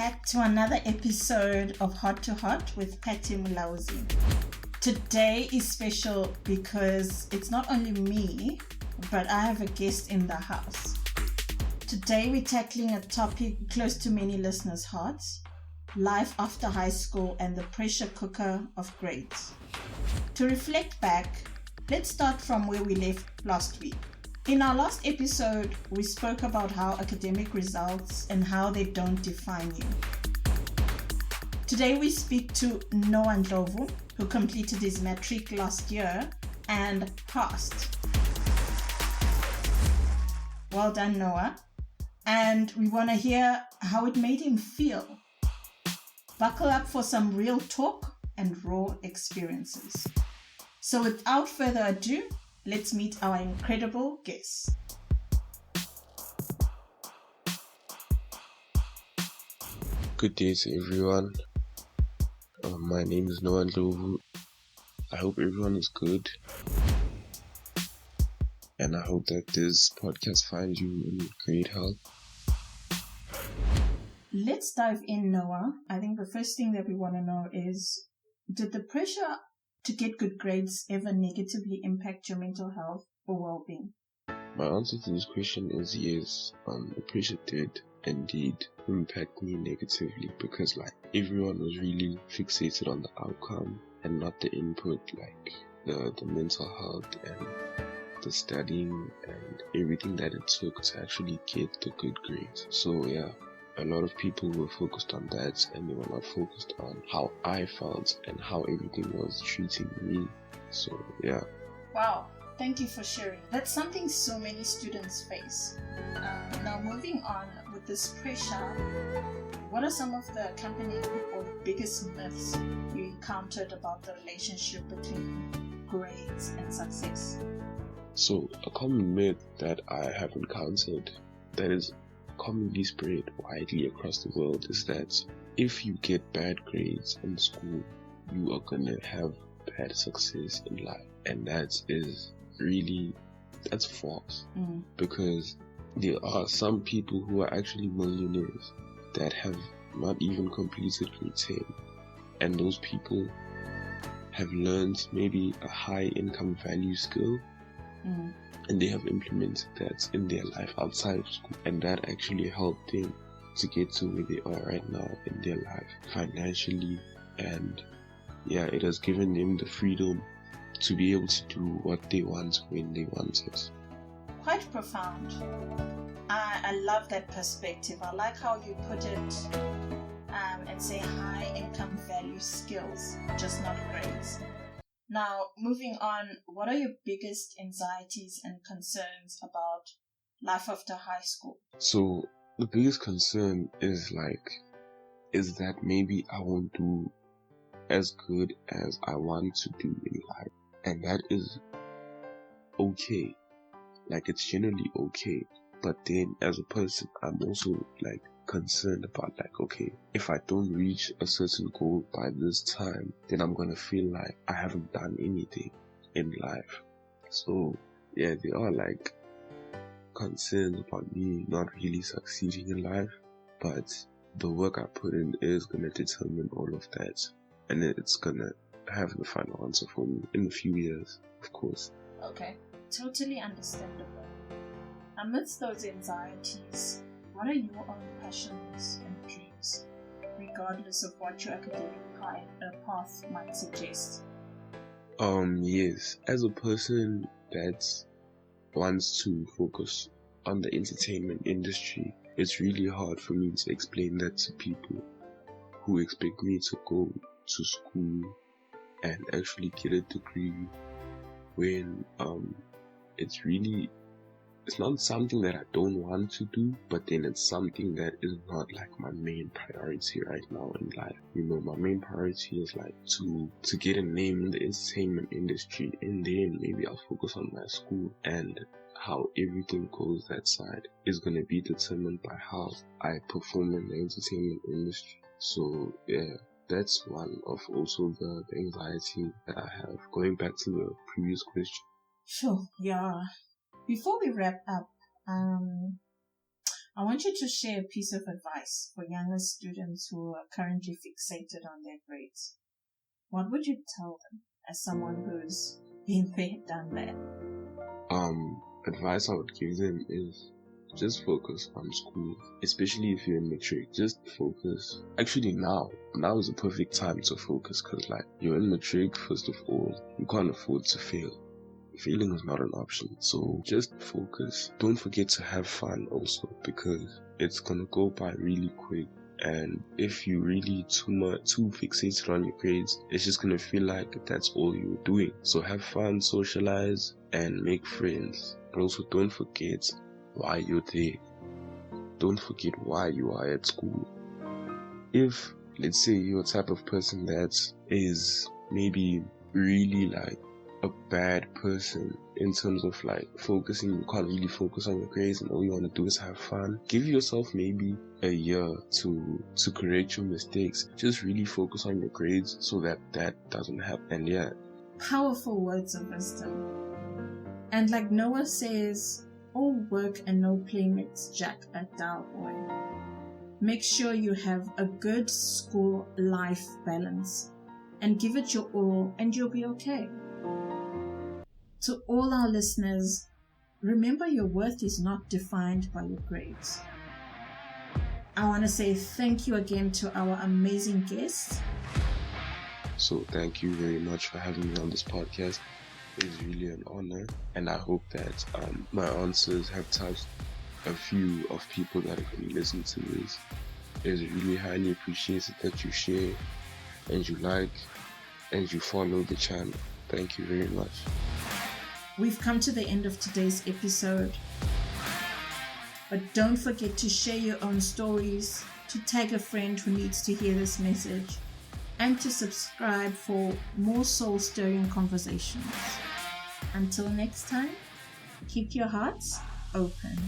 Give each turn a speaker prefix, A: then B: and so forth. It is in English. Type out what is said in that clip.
A: back to another episode of Hot to Hot with Patty Mulauzi. Today is special because it's not only me, but I have a guest in the house. Today we're tackling a topic close to many listeners' hearts: life after high school and the pressure cooker of grades. To reflect back, let's start from where we left last week. In our last episode, we spoke about how academic results and how they don't define you. Today we speak to Noah Ndlovu, who completed his matric last year and passed. Well done, Noah. And we want to hear how it made him feel. Buckle up for some real talk and raw experiences. So without further ado, let's meet our incredible guest.
B: Good day to everyone. My name is Noah Ndlovu. I hope everyone is good. And I hope that this podcast finds you in great health.
A: Let's dive in, Noah. I think the first thing that we want to know is, did the pressure to get good grades ever negatively impact your mental health or well-being?
B: My answer to this question is yes. The pressure did indeed impact me negatively because everyone was really fixated on the outcome and not the input, the mental health and the studying and everything that it took to actually get the good grades. So yeah, a lot of people were focused on that and they were not focused on how I felt and how everything was treating me. So yeah.
A: Wow, thank you for sharing. That's something so many students face. Now moving on with this pressure, what are some of the accompanying or the biggest myths you encountered about the relationship between grades and success?
B: So a common myth that I have encountered that is commonly spread widely across the world is that if you get bad grades in school, you are gonna have bad success in life. And that's false. Because there are some people who are actually millionaires that have not even completed grade 10. And those people have learned maybe a high income value skill and they have implemented that in their life outside of school, and that actually helped them to get to where they are right now in their life financially. And yeah, it has given them the freedom to be able to do what they want when they want it.
A: Quite profound. I love that perspective. I like how you put it and say high income value skills, just not grades. Now, moving on, what are your biggest anxieties and concerns about life after high school?
B: So, the biggest concern is that maybe I won't do as good as I want to do in life. And that is okay. It's generally okay. But then, as a person, I'm also, concerned about okay, if I don't reach a certain goal by this time, then I'm gonna feel like I haven't done anything in life. So yeah, there are concerns about me not really succeeding in life, but the work I put in is gonna determine all of that, and it's gonna have the final answer for me in a few years, of course.
A: Okay, totally understandable. Amidst those anxieties, what are your own passions and dreams, regardless of what your academic path might suggest?
B: Yes, as a person that wants to focus on the entertainment industry, it's really hard for me to explain that to people who expect me to go to school and actually get a degree when it's not something that I don't want to do, but then it's something that is not my main priority right now in life. My main priority is to get a name in the entertainment industry, and then maybe I'll focus on my school, and how everything goes that side is going to be determined by how I perform in the entertainment industry. So yeah, that's one of also the anxiety that I have. Going back to the previous question.
A: Sure, yeah. Before we wrap up, I want you to share a piece of advice for younger students who are currently fixated on their grades. What would you tell them as someone who's been there, done that?
B: Advice I would give them is just focus on school, especially if you're in matric. Just focus. Actually, now is the perfect time to focus, because like you're in matric. First of all, you can't afford to fail. Failing is not an option, so just focus. Don't forget to have fun also, because it's gonna go by really quick. And if you really too fixated on your grades, it's just gonna feel like that's all you're doing. So have fun, socialize, and make friends. But also don't forget why you're there. Don't forget why you are at school. If, let's say, you're a type of person that is maybe really like a bad person in terms of like focusing, you can't really focus on your grades and all you want to do is have fun, give yourself maybe a year to correct your mistakes. Just really focus on your grades so that doesn't happen. And yeah,
A: powerful words of wisdom. And like Noah says, all work and no play makes Jack a dull boy. Make sure you have a good school life balance and give it your all, and you'll be okay. To all our listeners, remember your worth is not defined by your grades. I want to say thank you again to our amazing guests.
B: So thank you very much for having me on this podcast. It's really an honor, and I hope that my answers have touched a few of people that are going to listen to this. It's really highly appreciated that you share and you like and you follow the channel. Thank you very much.
A: We've come to the end of today's episode. But don't forget to share your own stories, to tag a friend who needs to hear this message, and to subscribe for more soul-stirring conversations. Until next time, keep your hearts open.